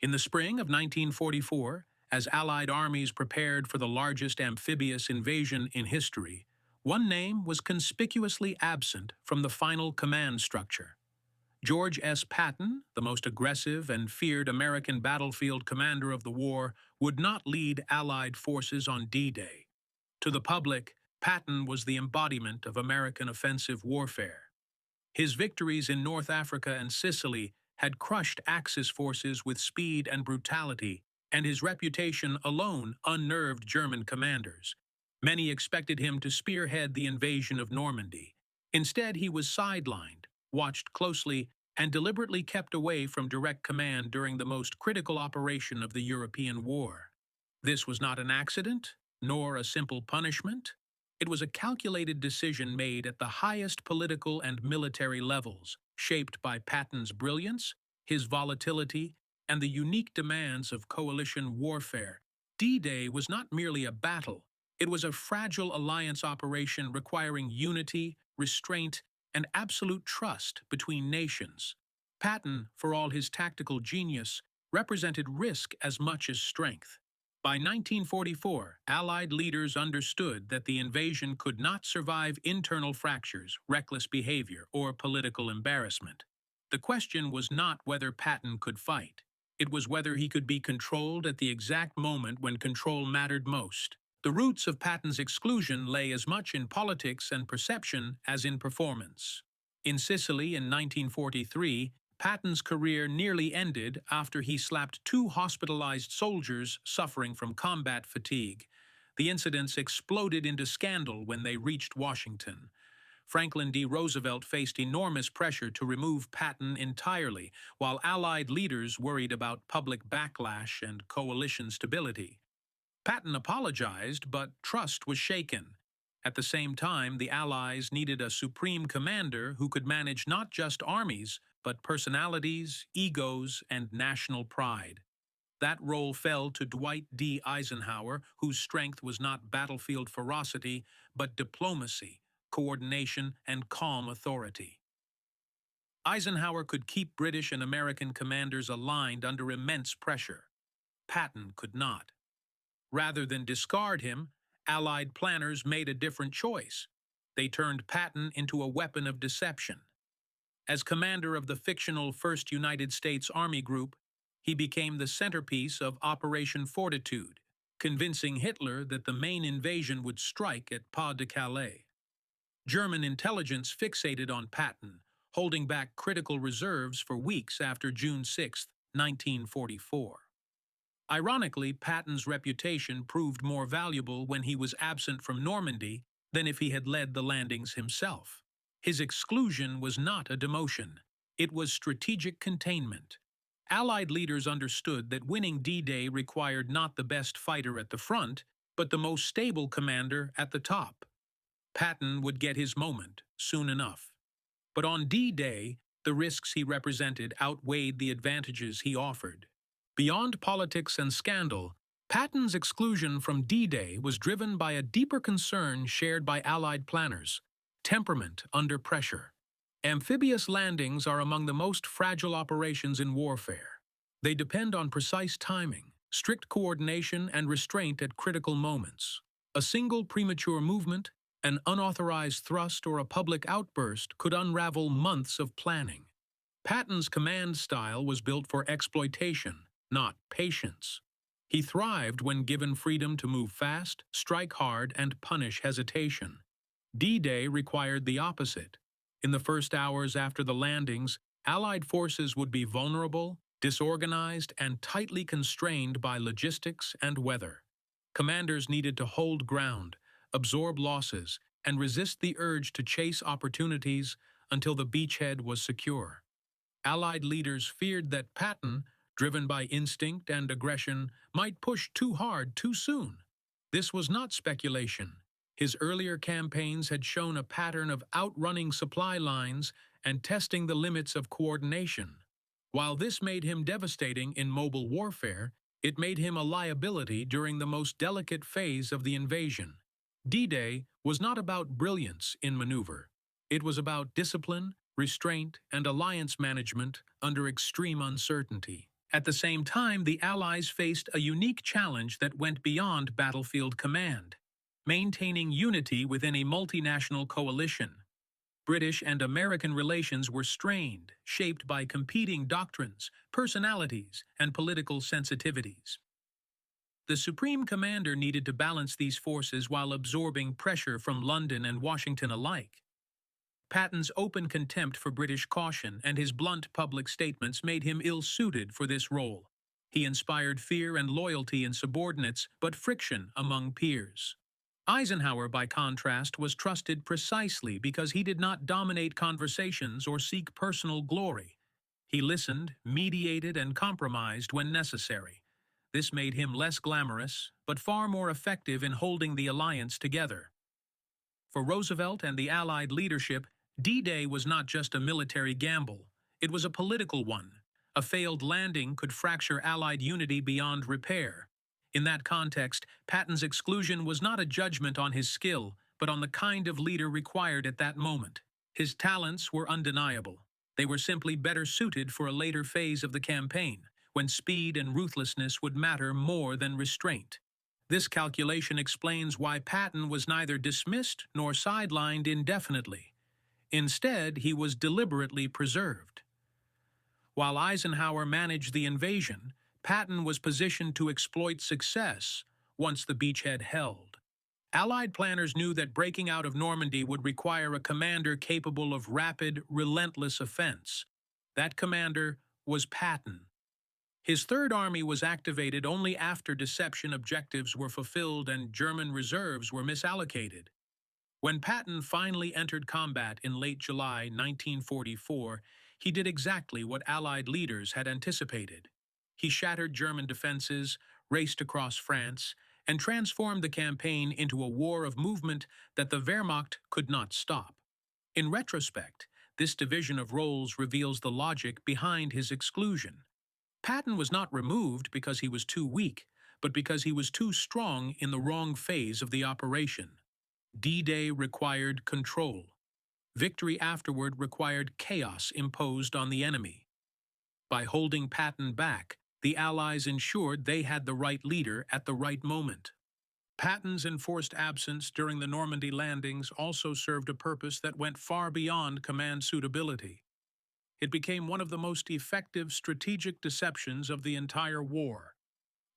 In the spring of 1944, as Allied armies prepared for the largest amphibious invasion in history, one name was conspicuously absent from the final command structure. George S. Patton, the most aggressive and feared American battlefield commander of the war, would not lead Allied forces on D-Day. To the public, Patton was the embodiment of American offensive warfare. His victories in North Africa and Sicily had crushed Axis forces with speed and brutality, and his reputation alone unnerved German commanders. Many expected him to spearhead the invasion of Normandy. Instead, he was sidelined, watched closely, and deliberately kept away from direct command during the most critical operation of the European war. This was not an accident, nor a simple punishment. It was a calculated decision made at the highest political and military levels, shaped by Patton's brilliance, his volatility, and the unique demands of coalition warfare. D-Day was not merely a battle. It was a fragile alliance operation requiring unity, restraint, and absolute trust between nations. Patton, for all his tactical genius, represented risk as much as strength. By 1944, Allied leaders understood that the invasion could not survive internal fractures, reckless behavior, or political embarrassment. The question was not whether Patton could fight. It was whether he could be controlled at the exact moment when control mattered most. The roots of Patton's exclusion lay as much in politics and perception as in performance. In Sicily in 1943, Patton's career nearly ended after he slapped two hospitalized soldiers suffering from combat fatigue. The incidents exploded into scandal when they reached Washington. Franklin D. Roosevelt faced enormous pressure to remove Patton entirely, while Allied leaders worried about public backlash and coalition stability. Patton apologized, but trust was shaken. At the same time, the Allies needed a supreme commander who could manage not just armies, but personalities, egos, and national pride. That role fell to Dwight D. Eisenhower, whose strength was not battlefield ferocity, but diplomacy, coordination, and calm authority. Eisenhower could keep British and American commanders aligned under immense pressure. Patton could not. Rather than discard him, Allied planners made a different choice. They turned Patton into a weapon of deception. As commander of the fictional 1st United States Army Group, he became the centerpiece of Operation Fortitude, convincing Hitler that the main invasion would strike at Pas de Calais. German intelligence fixated on Patton, holding back critical reserves for weeks after June 6, 1944. Ironically, Patton's reputation proved more valuable when he was absent from Normandy than if he had led the landings himself. His exclusion was not a demotion. It was strategic containment. Allied leaders understood that winning D-Day required not the best fighter at the front, but the most stable commander at the top. Patton would get his moment soon enough. But on D-Day, the risks he represented outweighed the advantages he offered. Beyond politics and scandal, Patton's exclusion from D-Day was driven by a deeper concern shared by Allied planners: temperament under pressure. Amphibious landings are among the most fragile operations in warfare. They depend on precise timing, strict coordination, and restraint at critical moments. A single premature movement, an unauthorized thrust, or a public outburst could unravel months of planning. Patton's command style was built for exploitation, not patience. He thrived when given freedom to move fast, strike hard, and punish hesitation. D-Day required the opposite. In the first hours after the landings, Allied forces would be vulnerable, disorganized, and tightly constrained by logistics and weather. Commanders needed to hold ground, absorb losses, and resist the urge to chase opportunities until the beachhead was secure. Allied leaders feared that Patton, driven by instinct and aggression, might push too hard too soon. This was not speculation. His earlier campaigns had shown a pattern of outrunning supply lines and testing the limits of coordination. While this made him devastating in mobile warfare, it made him a liability during the most delicate phase of the invasion. D-Day was not about brilliance in maneuver. It was about discipline, restraint, and alliance management under extreme uncertainty. At the same time, the Allies faced a unique challenge that went beyond battlefield command: maintaining unity within a multinational coalition. British and American relations were strained, shaped by competing doctrines, personalities, and political sensitivities. The Supreme Commander needed to balance these forces while absorbing pressure from London and Washington alike. Patton's open contempt for British caution and his blunt public statements made him ill-suited for this role. He inspired fear and loyalty in subordinates, but friction among peers. Eisenhower, by contrast, was trusted precisely because he did not dominate conversations or seek personal glory. He listened, mediated, and compromised when necessary. This made him less glamorous, but far more effective in holding the alliance together. For Roosevelt and the Allied leadership, D-Day was not just a military gamble, it was a political one. A failed landing could fracture Allied unity beyond repair. In that context, Patton's exclusion was not a judgment on his skill, but on the kind of leader required at that moment. His talents were undeniable. They were simply better suited for a later phase of the campaign, when speed and ruthlessness would matter more than restraint. This calculation explains why Patton was neither dismissed nor sidelined indefinitely. Instead, he was deliberately preserved. While Eisenhower managed the invasion, Patton was positioned to exploit success once the beachhead held. Allied planners knew that breaking out of Normandy would require a commander capable of rapid, relentless offense. That commander was Patton. His Third Army was activated only after deception objectives were fulfilled and German reserves were misallocated. When Patton finally entered combat in late July 1944, he did exactly what Allied leaders had anticipated. He shattered German defenses, raced across France, and transformed the campaign into a war of movement that the Wehrmacht could not stop. In retrospect, this division of roles reveals the logic behind his exclusion. Patton was not removed because he was too weak, but because he was too strong in the wrong phase of the operation. D-Day required control. Victory afterward required chaos imposed on the enemy. By holding Patton back, the Allies ensured they had the right leader at the right moment. Patton's enforced absence during the Normandy landings also served a purpose that went far beyond command suitability. It became one of the most effective strategic deceptions of the entire war.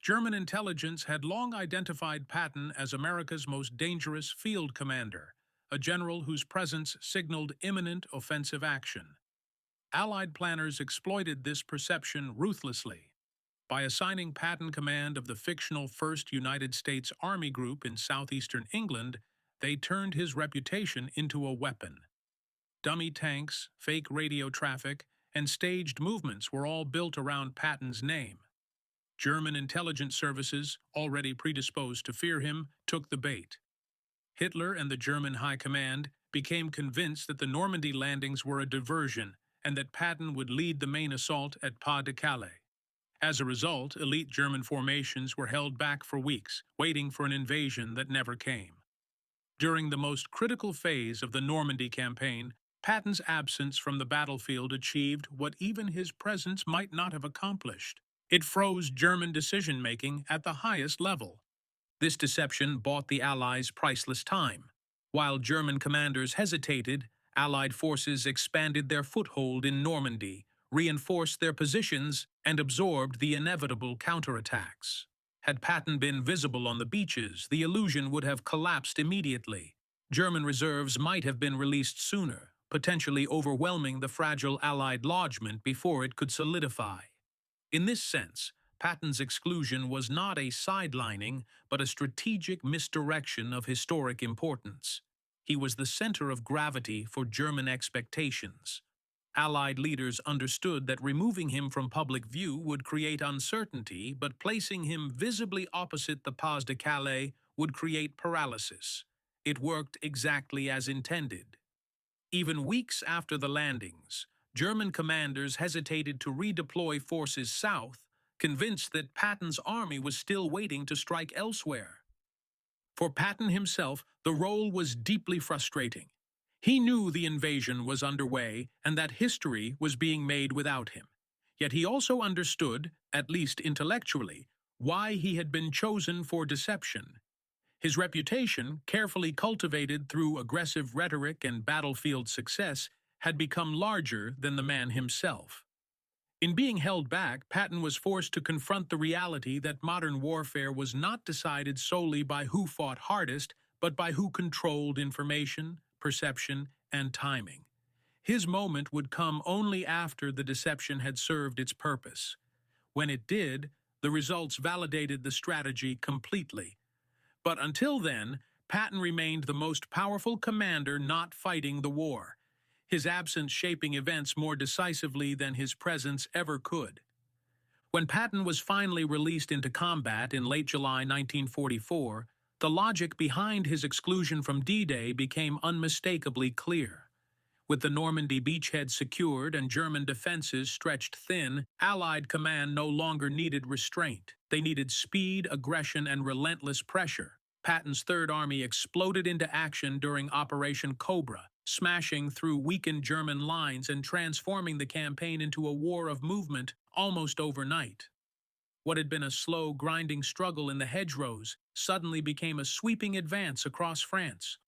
German intelligence had long identified Patton as America's most dangerous field commander, a general whose presence signaled imminent offensive action. Allied planners exploited this perception ruthlessly. By assigning Patton command of the fictional 1st United States Army Group in southeastern England, they turned his reputation into a weapon. Dummy tanks, fake radio traffic, and staged movements were all built around Patton's name. German intelligence services, already predisposed to fear him, took the bait. Hitler and the German High Command became convinced that the Normandy landings were a diversion and that Patton would lead the main assault at Pas de Calais. As a result, elite German formations were held back for weeks, waiting for an invasion that never came. During the most critical phase of the Normandy campaign, Patton's absence from the battlefield achieved what even his presence might not have accomplished. It froze German decision-making at the highest level. This deception bought the Allies priceless time. While German commanders hesitated, Allied forces expanded their foothold in Normandy, reinforced their positions, and absorbed the inevitable counterattacks. Had Patton been visible on the beaches, the illusion would have collapsed immediately. German reserves might have been released sooner, potentially overwhelming the fragile Allied lodgment before it could solidify. In this sense, Patton's exclusion was not a sidelining, but a strategic misdirection of historic importance. He was the center of gravity for German expectations. Allied leaders understood that removing him from public view would create uncertainty, but placing him visibly opposite the Pas de Calais would create paralysis. It worked exactly as intended. Even weeks after the landings, German commanders hesitated to redeploy forces south, convinced that Patton's army was still waiting to strike elsewhere. For Patton himself, the role was deeply frustrating. He knew the invasion was underway and that history was being made without him. Yet he also understood, at least intellectually, why he had been chosen for deception. His reputation, carefully cultivated through aggressive rhetoric and battlefield success, had become larger than the man himself. In being held back, Patton was forced to confront the reality that modern warfare was not decided solely by who fought hardest, but by who controlled information, perception, and timing. His moment would come only after the deception had served its purpose. When it did, the results validated the strategy completely. But until then, Patton remained the most powerful commander not fighting the war, his absence shaping events more decisively than his presence ever could. When Patton was finally released into combat in late July 1944, the logic behind his exclusion from D-Day became unmistakably clear. With the Normandy beachhead secured and German defenses stretched thin, Allied command no longer needed restraint. They needed speed, aggression, and relentless pressure. Patton's Third Army exploded into action during Operation Cobra, smashing through weakened German lines and transforming the campaign into a war of movement almost overnight. What had been a slow, grinding struggle in the hedgerows suddenly became a sweeping advance across France.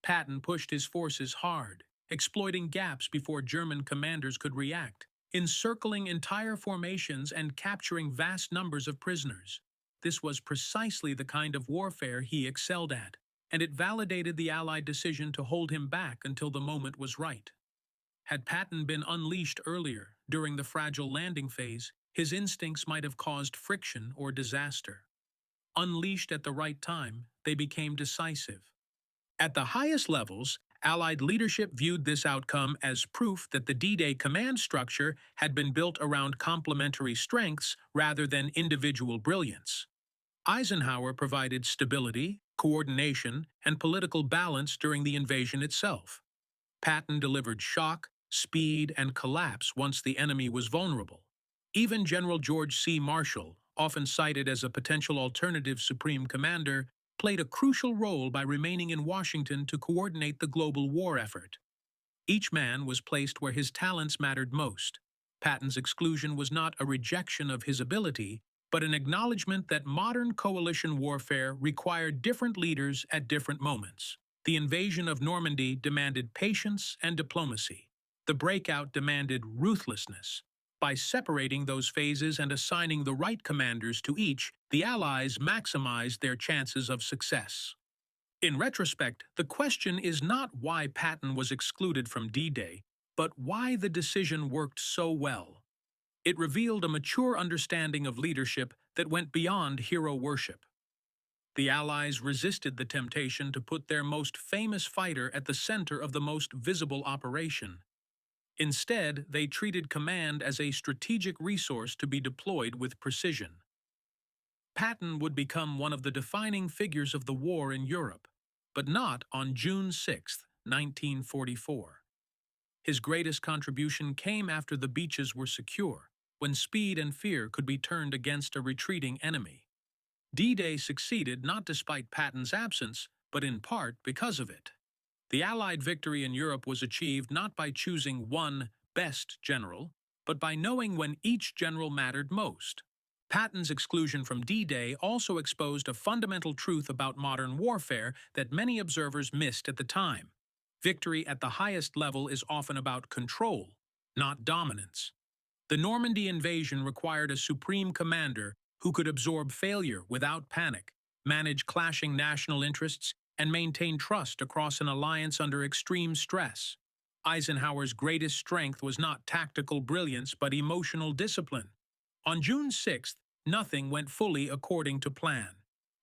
Patton pushed his forces hard, exploiting gaps before German commanders could react, encircling entire formations and capturing vast numbers of prisoners. This was precisely the kind of warfare he excelled at, and it validated the Allied decision to hold him back until the moment was right. Had Patton been unleashed earlier, during the fragile landing phase, his instincts might have caused friction or disaster. Unleashed at the right time, they became decisive. At the highest levels, Allied leadership viewed this outcome as proof that the D-Day command structure had been built around complementary strengths rather than individual brilliance. Eisenhower provided stability, coordination, and political balance during the invasion itself. Patton delivered shock, speed, and collapse once the enemy was vulnerable. Even General George C. Marshall, often cited as a potential alternative supreme commander, played a crucial role by remaining in Washington to coordinate the global war effort. Each man was placed where his talents mattered most. Patton's exclusion was not a rejection of his ability, but an acknowledgement that modern coalition warfare required different leaders at different moments. The invasion of Normandy demanded patience and diplomacy. The breakout demanded ruthlessness. By separating those phases and assigning the right commanders to each, the Allies maximized their chances of success. In retrospect, the question is not why Patton was excluded from D-Day, but why the decision worked so well. It revealed a mature understanding of leadership that went beyond hero worship. The Allies resisted the temptation to put their most famous fighter at the center of the most visible operation. Instead, they treated command as a strategic resource to be deployed with precision. Patton would become one of the defining figures of the war in Europe, but not on June 6, 1944. His greatest contribution came after the beaches were secure, when speed and fear could be turned against a retreating enemy. D-Day succeeded not despite Patton's absence, but in part because of it. The Allied victory in Europe was achieved not by choosing one best general, but by knowing when each general mattered most. Patton's exclusion from D-Day also exposed a fundamental truth about modern warfare that many observers missed at the time. Victory at the highest level is often about control, not dominance. The Normandy invasion required a supreme commander who could absorb failure without panic, manage clashing national interests, and maintain trust across an alliance under extreme stress. Eisenhower's greatest strength was not tactical brilliance but emotional discipline. On June 6th, nothing went fully according to plan.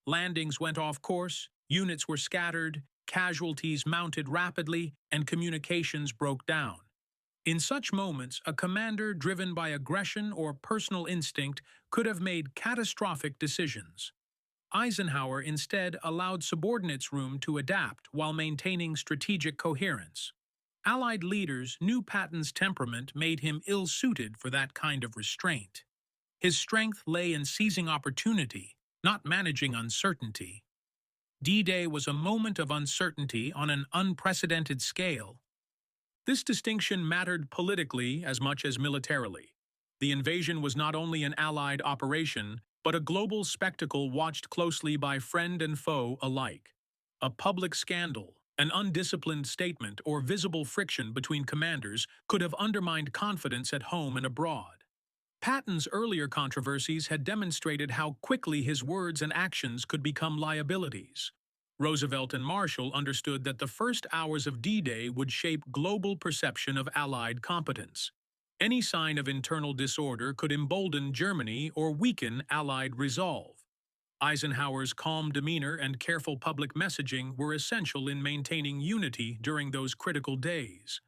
Landings went off course, units were scattered, casualties mounted rapidly, and communications broke down. In such moments, a commander driven by aggression or personal instinct could have made catastrophic decisions. Eisenhower instead allowed subordinates room to adapt while maintaining strategic coherence. Allied leaders knew Patton's temperament made him ill-suited for that kind of restraint. His strength lay in seizing opportunity, not managing uncertainty. D-Day was a moment of uncertainty on an unprecedented scale. This distinction mattered politically as much as militarily. The invasion was not only an Allied operation, but a global spectacle watched closely by friend and foe alike. A public scandal, an undisciplined statement, or visible friction between commanders could have undermined confidence at home and abroad. Patton's earlier controversies had demonstrated how quickly his words and actions could become liabilities. Roosevelt and Marshall understood that the first hours of D-Day would shape global perception of Allied competence. Any sign of internal disorder could embolden Germany or weaken Allied resolve. Eisenhower's calm demeanor and careful public messaging were essential in maintaining unity during those critical days.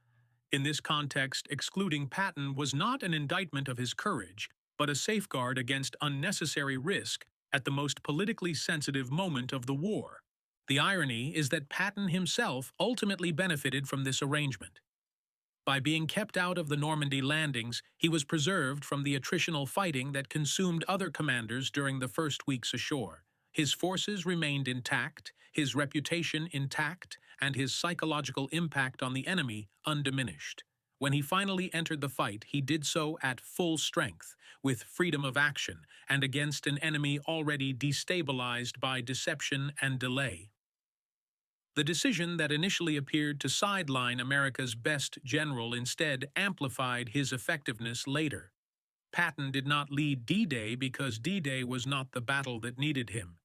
In this context, excluding Patton was not an indictment of his courage, but a safeguard against unnecessary risk at the most politically sensitive moment of the war. The irony is that Patton himself ultimately benefited from this arrangement. By being kept out of the Normandy landings, he was preserved from the attritional fighting that consumed other commanders during the first weeks ashore. His forces remained intact, his reputation intact, and his psychological impact on the enemy undiminished. When he finally entered the fight, he did so at full strength, with freedom of action, and against an enemy already destabilized by deception and delay. The decision that initially appeared to sideline America's best general instead amplified his effectiveness later. Patton did not lead D-Day because D-Day was not the battle that needed him.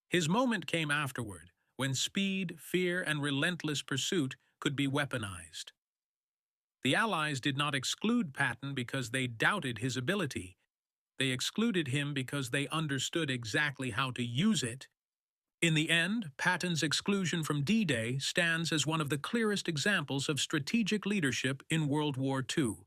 His moment came afterward, when speed, fear, and relentless pursuit could be weaponized. The Allies did not exclude Patton because they doubted his ability. They excluded him because they understood exactly how to use it. In the end, Patton's exclusion from D-Day stands as one of the clearest examples of strategic leadership in World War II.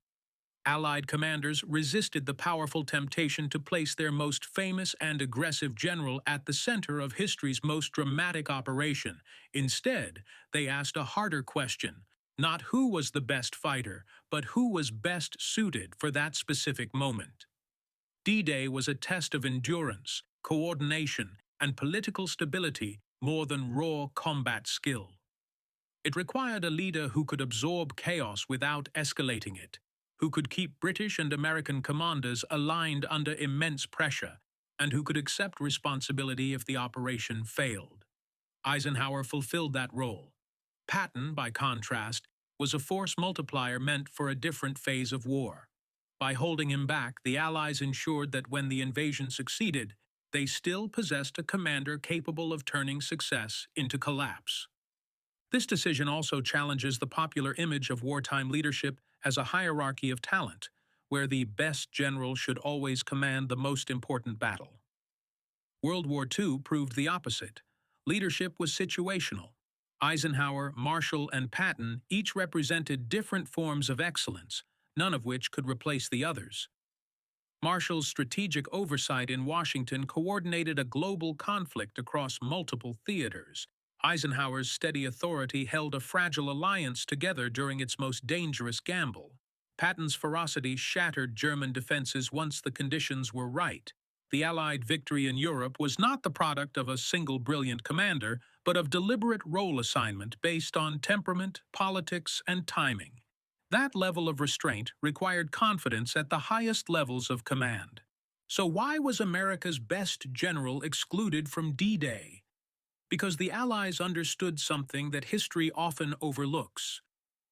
Allied commanders resisted the powerful temptation to place their most famous and aggressive general at the center of history's most dramatic operation. Instead, they asked a harder question, not who was the best fighter, but who was best suited for that specific moment. D-Day was a test of endurance, coordination, and political stability more than raw combat skill. It required a leader who could absorb chaos without escalating it, who could keep British and American commanders aligned under immense pressure, and who could accept responsibility if the operation failed. Eisenhower fulfilled that role. Patton, by contrast, was a force multiplier meant for a different phase of war. By holding him back, the Allies ensured that when the invasion succeeded, they still possessed a commander capable of turning success into collapse. This decision also challenges the popular image of wartime leadership as a hierarchy of talent, where the best general should always command the most important battle. World War II proved the opposite. Leadership was situational. Eisenhower, Marshall, and Patton each represented different forms of excellence, none of which could replace the others. Marshall's strategic oversight in Washington coordinated a global conflict across multiple theaters. Eisenhower's steady authority held a fragile alliance together during its most dangerous gamble. Patton's ferocity shattered German defenses once the conditions were right. The Allied victory in Europe was not the product of a single brilliant commander, but of deliberate role assignment based on temperament, politics, and timing. That level of restraint required confidence at the highest levels of command. So why was America's best general excluded from D-Day? Because the Allies understood something that history often overlooks.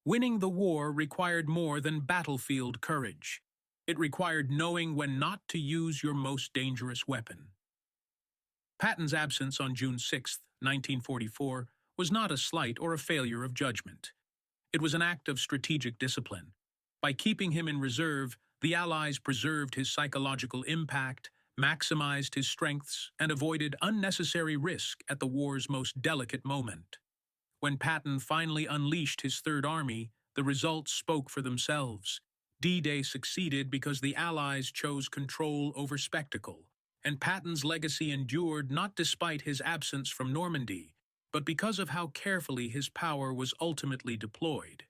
Winning the war required more than battlefield courage. It required knowing when not to use your most dangerous weapon. Patton's absence on June 6, 1944, was not a slight or a failure of judgment. It was an act of strategic discipline. By keeping him in reserve, the Allies preserved his psychological impact, maximized his strengths, and avoided unnecessary risk at the war's most delicate moment. When Patton finally unleashed his Third Army, the results spoke for themselves. D-Day succeeded because the Allies chose control over spectacle, and Patton's legacy endured not despite his absence from Normandy, but because of how carefully his power was ultimately deployed.